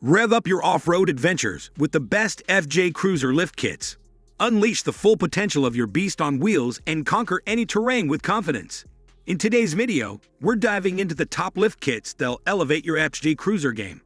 Rev up your off-road adventures with the best FJ Cruiser lift kits. Unleash the full potential of your beast on wheels and conquer any terrain with confidence. In today's video, we're diving into the top lift kits that'll elevate your FJ Cruiser game.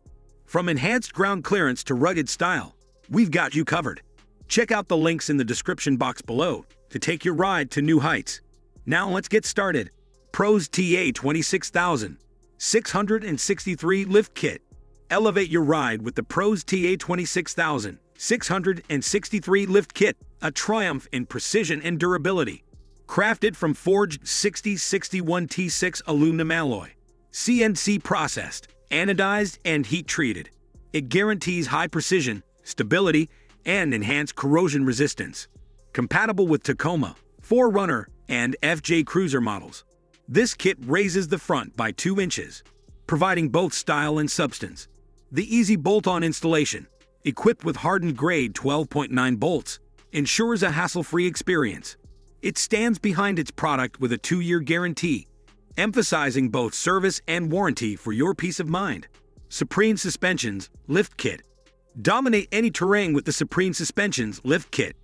From enhanced ground clearance to rugged style, we've got you covered. Check out the links in the description box below to take your ride to new heights. Now let's get started. Pros TA 26663 Lift Kit. Elevate your ride with the Pros TA 26663 Lift Kit, a triumph in precision and durability. Crafted from forged 6061 T6 aluminum alloy, CNC processed, anodized, and heat-treated. It guarantees high precision, stability, and enhanced corrosion resistance. Compatible with Tacoma, 4Runner, and FJ Cruiser models. This kit raises the front by 2 inches, providing both style and substance. The easy bolt-on installation, equipped with hardened grade 12.9 bolts, ensures a hassle-free experience. It stands behind its product with a 2-year guarantee, emphasizing both service and warranty for your peace of mind. Supreme Suspensions Lift Kit. Dominate any terrain with the Supreme Suspensions Lift Kit,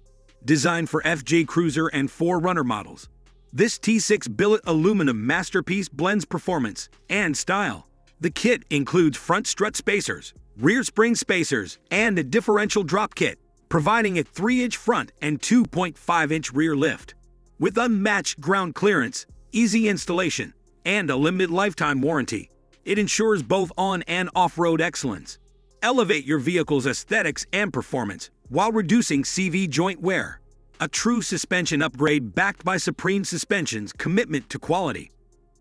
designed for FJ Cruiser and 4Runner models. This T6 billet aluminum masterpiece blends performance and style. The kit includes front strut spacers, rear spring spacers, and a differential drop kit, providing a 3-inch front and 2.5-inch rear lift. With unmatched ground clearance, easy installation, and a limited lifetime warranty, it ensures both on- and off-road excellence. Elevate your vehicle's aesthetics and performance while reducing CV joint wear. A true suspension upgrade backed by Supreme Suspension's commitment to quality.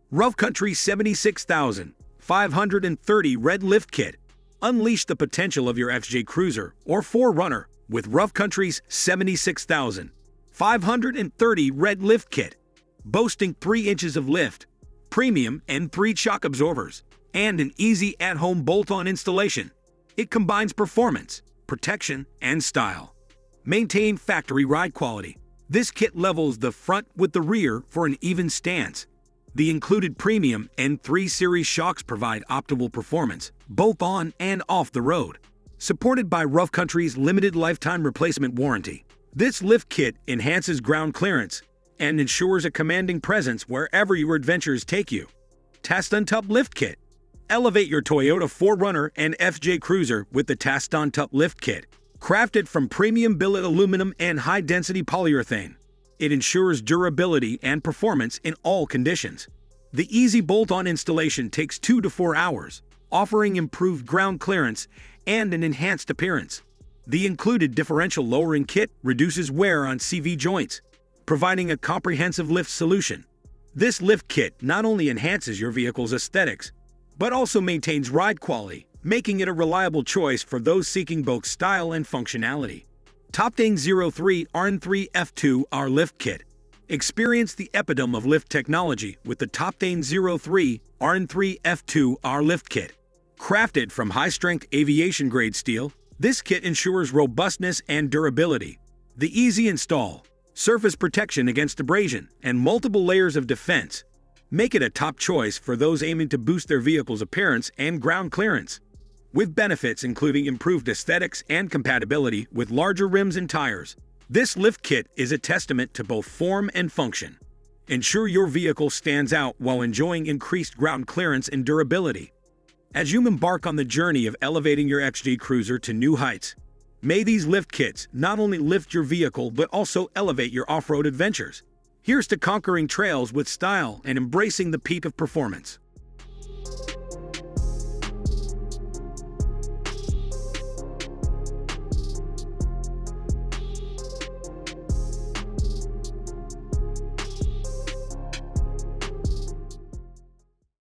Rough Country 76530 Red Lift Kit. Unleash the potential of your FJ Cruiser or 4Runner with Rough Country's 76530 Red Lift Kit. Boasting 3 inches of lift, premium and 3 shock absorbers, and an easy at-home bolt-on installation. It combines performance, protection, and style. Maintain factory ride quality. This kit levels the front with the rear for an even stance. The included premium N3 series shocks provide optimal performance, both on and off the road. Supported by Rough Country's limited lifetime replacement warranty, this lift kit enhances ground clearance and ensures a commanding presence wherever your adventures take you. Taston Tup Lift Kit. Elevate your Toyota 4Runner and FJ Cruiser with the Taston Tup Lift Kit. Crafted from premium billet aluminum and high-density polyurethane, it ensures durability and performance in all conditions. The easy bolt-on installation takes 2 to 4 hours, offering improved ground clearance and an enhanced appearance. The included differential lowering kit reduces wear on CV joints, providing a comprehensive lift solution. This lift kit not only enhances your vehicle's aesthetics, but also maintains ride quality, making it a reliable choice for those seeking both style and functionality. Topdane 03 RN3 F2R Lift Kit. Experience the epitome of lift technology with the Topdane 03 RN3 F2R Lift Kit. Crafted from high-strength aviation-grade steel, this kit ensures robustness and durability. The easy install, surface protection against abrasion, and multiple layers of defense make it a top choice for those aiming to boost their vehicle's appearance and ground clearance. With benefits including improved aesthetics and compatibility with larger rims and tires, this lift kit is a testament to both form and function. Ensure your vehicle stands out while enjoying increased ground clearance and durability. As you embark on the journey of elevating your FJ Cruiser to new heights, may these lift kits not only lift your vehicle but also elevate your off-road adventures. Here's to conquering trails with style and embracing the peak of performance.